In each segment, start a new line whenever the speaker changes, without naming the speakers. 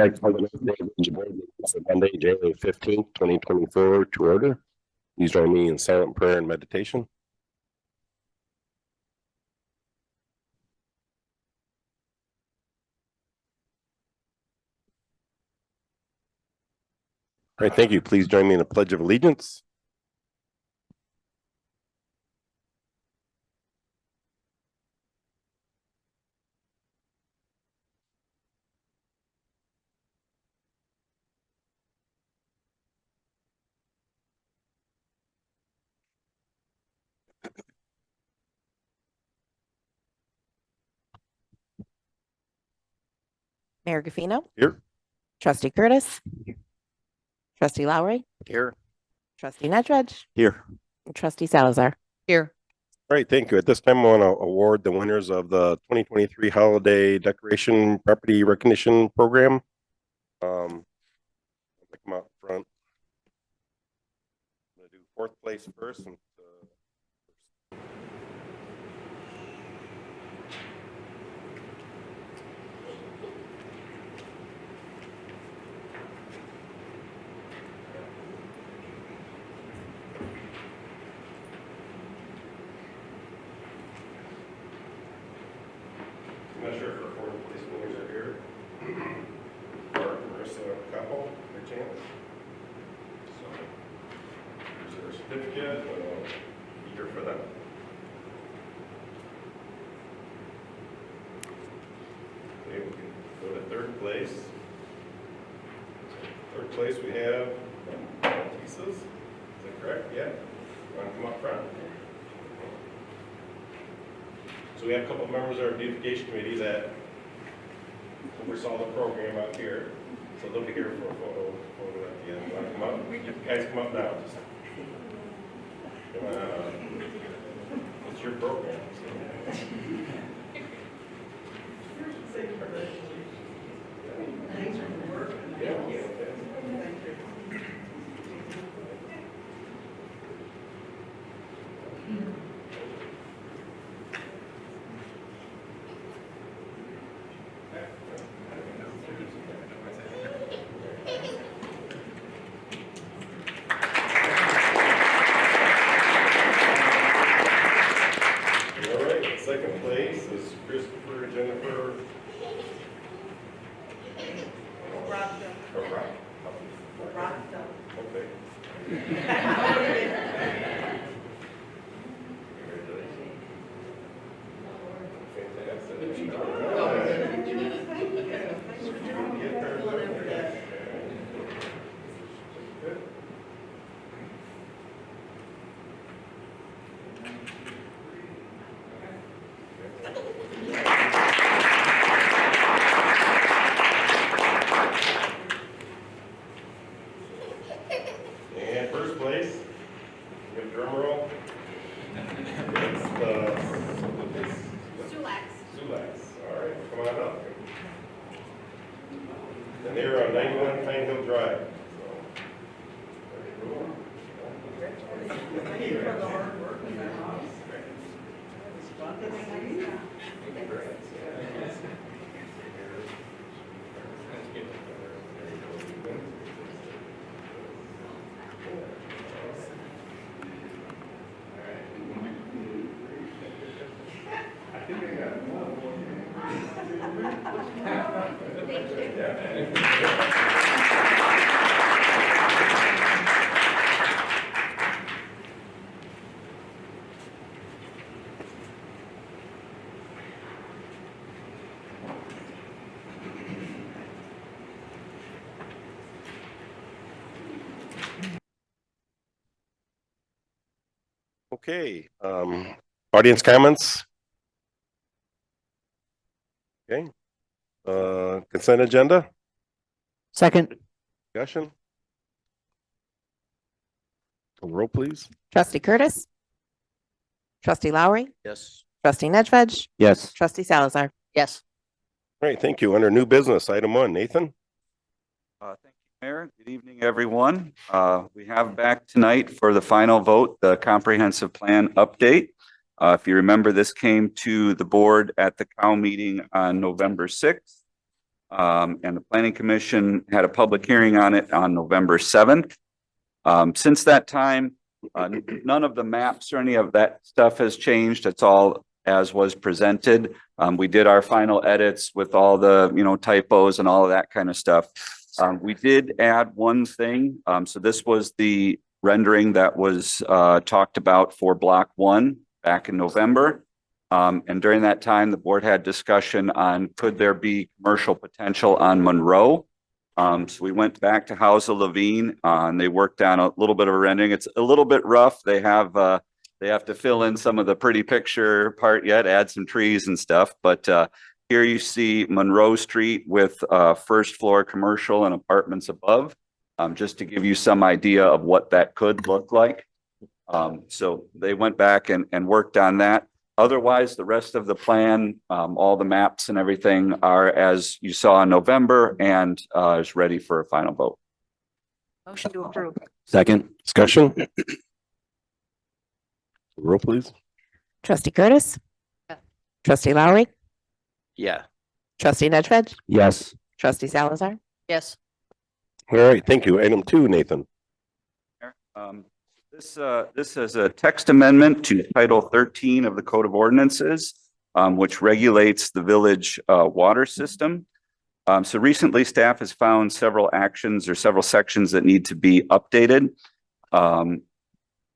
I call the next board meeting for Monday, January 15th, 2024 to order. Please join me in silent prayer and meditation. All right, thank you. Please join me in the Pledge of Allegiance.
Mayor Gaffino.
Here.
Trustee Curtis. Trustee Lowry.
Here.
Trustee Nedvedge.
Here.
And Trustee Salazar. Here.
All right, thank you. At this time, I want to award the winners of the 2023 Holiday Decoration Property Recognition Program. Come out front. I'm going to do fourth place first. And, I'm not sure if our fourth place winners are here. Or Marissa Couple, by chance. So, here's their certificate. Eager for them. Okay, we can go to third place. Third place we have pieces. Is that correct? Yeah. Want to come up front? So we have a couple of members of our beautification committee that oversaw the program out here. So they'll be here for a photo at the end. Want to come up? You guys come up now. Just come on up. It's your program. So. Yeah. Second place is Christopher Jennifer. Okay. And first place, we have drum roll. It's the Sulax. All right, come on up. And they're on 91 Pine Hill Drive. Okay, audience comments. Okay, consent agenda.
Second.
Discussion. Roll, please.
Trustee Curtis. Trustee Lowry.
Yes.
Trustee Nedvedge.
Yes.
Trustee Salazar. Yes.
All right, thank you. Under new business, item 1, Nathan.
Thank you, Mayor. Good evening, everyone. We have back tonight for the final vote, the comprehensive plan update. If you remember, this came to the board at the COW meeting on November 6th. And the planning commission had a public hearing on it on November 7th. Since that time, none of the maps or any of that stuff has changed. It's all as was presented. We did our final edits with all the, typos and all of that kind of stuff. We did add one thing. So this was the rendering that was talked about for block 1 back in November. And during that time, the board had discussion on could there be commercial potential on Monroe. So we went back to Hauser Levine and they worked on a little bit of a rendering. It's a little bit rough. They have to fill in some of the pretty picture part yet, add some trees and stuff. But here you see Monroe Street with first floor commercial and apartments above, just to give you some idea of what that could look like. So they went back and worked on that. Otherwise, the rest of the plan, all the maps and everything are as you saw in November and is ready for a final vote.
Motion to approve.
Second.
Discussion? Roll, please.
Trustee Curtis.
Yeah.
Trustee Lowry.
Yeah.
Trustee Nedved.
Yes.
Trustee Salazar.
Yes.
All right, thank you. Item 2, Nathan.
This is a text amendment to Title 13 of the Code of Ordinances, which regulates the village water system. So recently, staff has found several actions or several sections that need to be updated,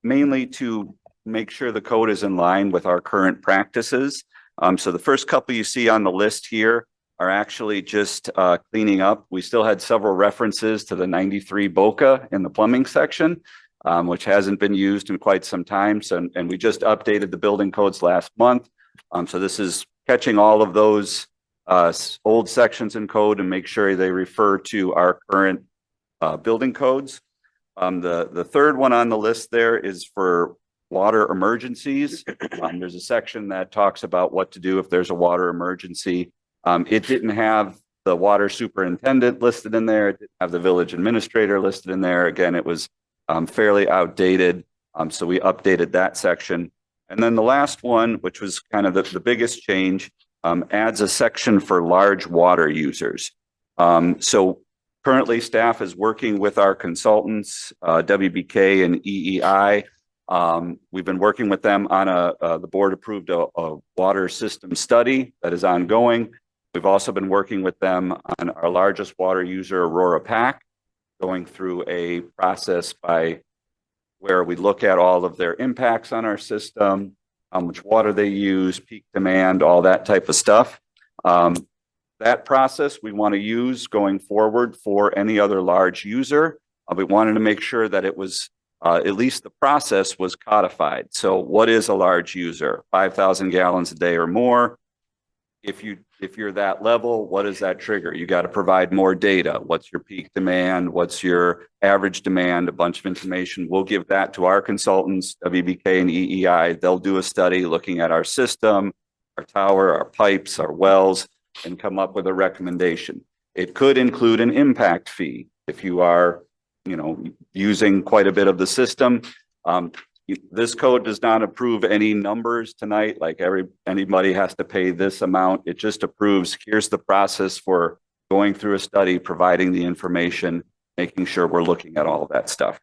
mainly to make sure the code is in line with our current practices. So the first couple you see on the list here are actually just cleaning up. We still had several references to the 93 Boca in the plumbing section, which hasn't been used in quite some time. So, and we just updated the building codes last month. So this is catching all of those old sections in code and make sure they refer to our current building codes. The third one on the list there is for water emergencies. There's a section that talks about what to do if there's a water emergency. It didn't have the water superintendent listed in there. It didn't have the village administrator listed in there. Again, it was fairly outdated. So we updated that section. And then the last one, which was kind of the biggest change, adds a section for large water users. So currently staff is working with our consultants, WBK and EEI. We've been working with them on the board approved a water system study that is ongoing. We've also been working with them on our largest water user, Aurora PAC, going through a process by where we look at all of their impacts on our system, how much water they use, peak demand, all that type of stuff. That process we want to use going forward for any other large user. We wanted to make sure that it was at least the process was codified. So what is a large user? 5,000 gallons a day or more. If you're that level, what does that trigger? You got to provide more data. What's your peak demand? What's your average demand? A bunch of information. We'll give that to our consultants, WBK and EEI. They'll do a study looking at our system, our tower, our pipes, our wells, and come up with a recommendation. It could include an impact fee if you are, using quite a bit of the system. This code does not approve any numbers tonight, like anybody has to pay this amount. It just approves, here's the process for going through a study, providing the information, making sure we're looking at all of that stuff.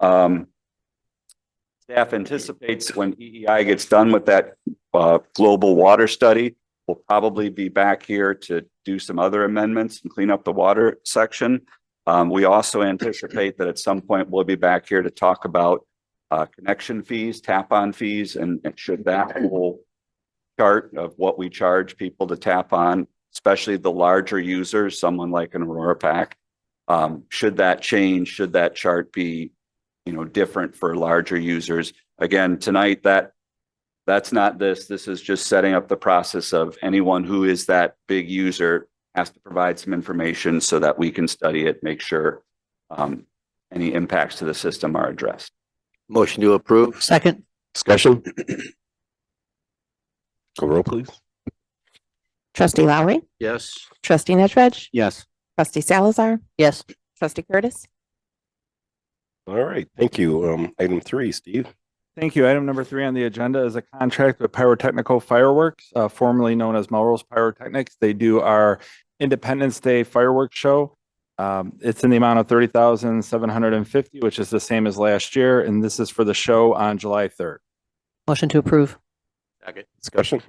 Staff anticipates when EEI gets done with that global water study, we'll probably be back here to do some other amendments and clean up the water section. We also anticipate that at some point we'll be back here to talk about connection fees, tap-on fees, and should that whole chart of what we charge people to tap on, especially the larger users, someone like an Aurora PAC, should that change? Should that chart be, different for larger users? Again, tonight that's not this. This is just setting up the process of anyone who is that big user has to provide some information so that we can study it, make sure any impacts to the system are addressed.
Motion to approve.
Second.
Discussion? Roll, please.
Trustee Lowry.
Yes.
Trustee Nedved.
Yes.
Trustee Salazar.
Yes.
Trustee Curtis.
All right, thank you. Item 3, Steve.
Thank you. Item number 3 on the agenda is a contract with Pyrotechnical Fireworks, formerly known as Melrose Pyrotechnics. They do our Independence Day fireworks show. It's in the amount of $30,750, which is the same as last year, and this is for the show on July 3rd.
Motion to approve.
Second.
Discussion?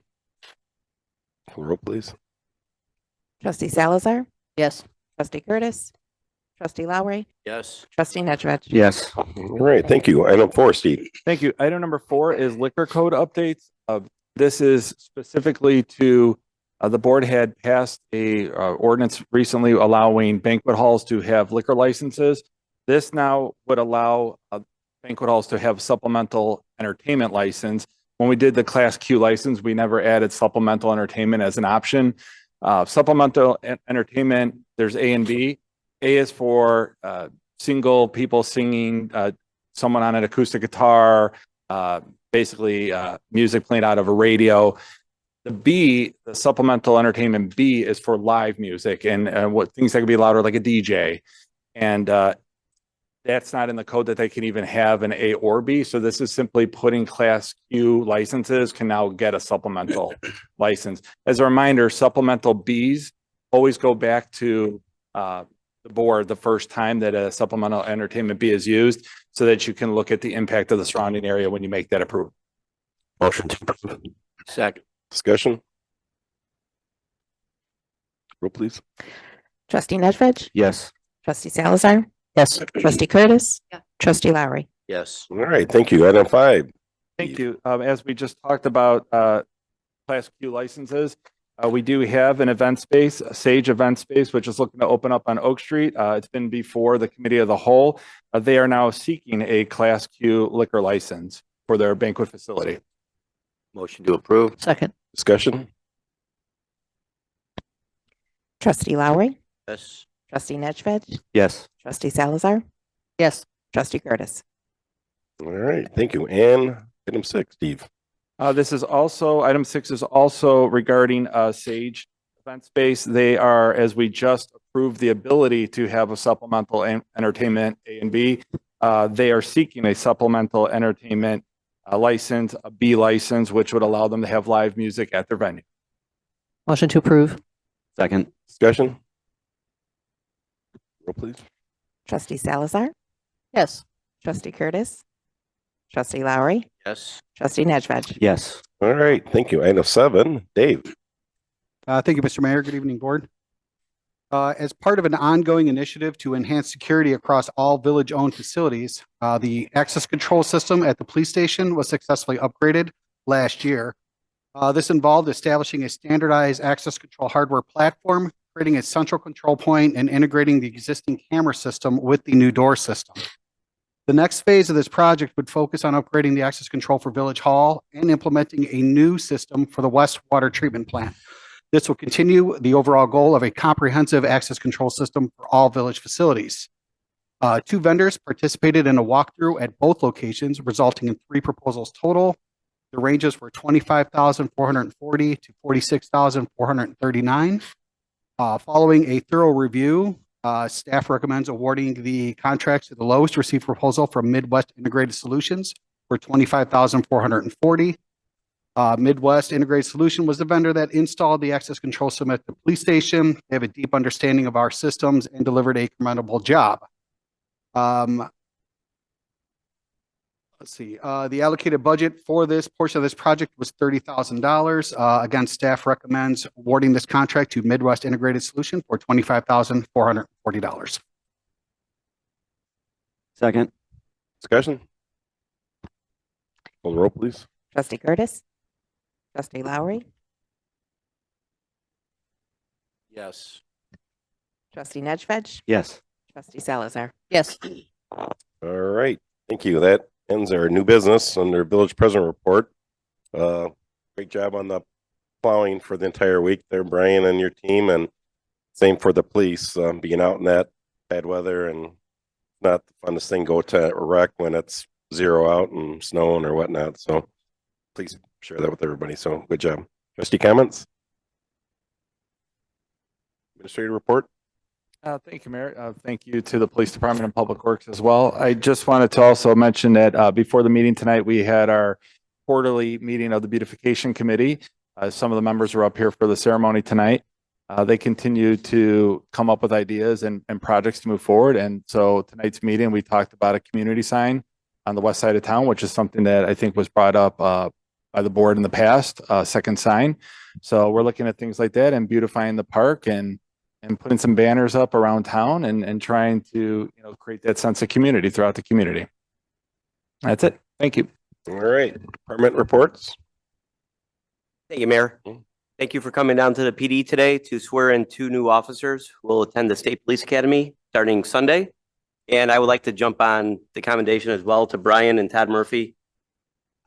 Call the roll, please.
Trustee Salazar,
Yes.
trustee Curtis, trustee Lowry,
Yes.
trustee Nedved.
Yes.
All right, thank you. Item 4, Steve.
Thank you. Item number 4 is liquor code updates. This is specifically to, the board had passed a ordinance recently allowing banquet halls to have liquor licenses. This now would allow banquet halls to have supplemental entertainment license. When we did the Class Q license, we never added supplemental entertainment as an option. Supplemental entertainment, there's A and B. A is for single people singing, someone on an acoustic guitar, basically music playing out of a radio. The B, the supplemental entertainment B, is for live music and what things that could be louder, like a DJ. And that's not in the code that they can even have an A or B. So this is simply putting Class Q licenses can now get a supplemental license. As a reminder, supplemental Bs always go back to the board the first time that a supplemental entertainment B is used, so that you can look at the impact of the surrounding area when you make that approval.
Motion to approve.
Second.
Discussion? Roll, please.
Trustee Nedved,
Yes.
trustee Salazar,
Yes.
trustee Curtis,
Yeah.
trustee Lowry.
Yes.
All right, thank you. Item 5.
Thank you. As we just talked about, Class Q licenses, we do have an event space, a Sage event space, which is looking to open up on Oak Street. It's been before the committee of the whole. They are now seeking a Class Q liquor license for their banquet facility.
Motion to approve.
Second.
Discussion?
Trustee Lowry,
Yes.
trustee Nedved,
Yes.
trustee Salazar,
Yes.
trustee Curtis.
All right, thank you. And item 6, Steve.
This is also, item 6 is also regarding Sage event space. They are, as we just approved the ability to have a supplemental entertainment A and B, they are seeking a supplemental entertainment license, a B license, which would allow them to have live music at their venue.
Motion to approve.
Second.
Discussion? Roll, please.
Trustee Salazar,
Yes.
trustee Curtis, trustee Lowry,
Yes.
trustee Nedved.
Yes.
All right, thank you. Item 7, Dave.
Thank you, Mr. Mayor. Good evening, Board. As part of an ongoing initiative to enhance security across all village-owned facilities, the access control system at the police station was successfully upgraded last year. This involved establishing a standardized access control hardware platform, creating a central control point, and integrating the existing camera system with the new door system. The next phase of this project would focus on upgrading the access control for Village Hall and implementing a new system for the West Water Treatment Plant. This will continue the overall goal of a comprehensive access control system for all village facilities. 2 vendors participated in a walkthrough at both locations, resulting in 3 proposals total. The ranges were $25,440 to $46,439. Following a thorough review, staff recommends awarding the contracts to the lowest received proposal from Midwest Integrated Solutions for $25,440. Midwest Integrated Solution was the vendor that installed the access control system at the police station. They have a deep understanding of our systems and delivered a commendable job. Let's see, the allocated budget for this portion of this project was $30,000. Again, staff recommends awarding this contract to Midwest Integrated Solution for $25,440.
Second.
Discussion? Call the roll, please.
Trustee Curtis, trustee Lowry,
Yes.
trustee Nedved,
Yes.
trustee Salazar.
Yes.
All right, thank you. That ends our new business under Village President Report. Great job on the plowing for the entire week there, Brian, and your team, and same for the police, being out in that bad weather, and not the funnest thing go to a wreck when it's 0 out and snowing or whatnot. So please share that with everybody. So good job. Trustee comments? Administrative report?
Thank you, Mayor. Thank you to the Police Department and Public Works as well. I just wanted to also mention that before the meeting tonight, we had our quarterly meeting of the Beautification Committee. Some of the members were up here for the ceremony tonight. They continue to come up with ideas and projects to move forward. And so tonight's meeting, we talked about a community sign on the west side of town, which is something that I think was brought up by the board in the past, second sign. So we're looking at things like that and beautifying the park and putting some banners up around town and trying to, create that sense of community throughout the community. That's it. Thank you.
All right, department reports.
Thank you, Mayor. Thank you for coming down to the PD today to swear in 2 new officers who will attend the State Police Academy starting Sunday. And I would like to jump on the commendation as well to Brian and Todd Murphy.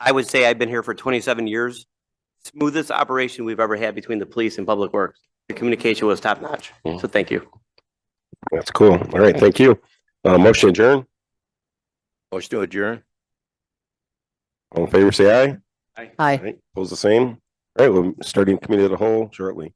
I would say I've been here for 27 years. Smoothest operation we've ever had between the police and public works. The communication was top notch. So thank you.
That's cool. All right, thank you. Motion adjourn.
Motion to adjourn.
All in favor, say aye.
Aye.
All right, pose the same. All right, we're starting committee of the whole shortly.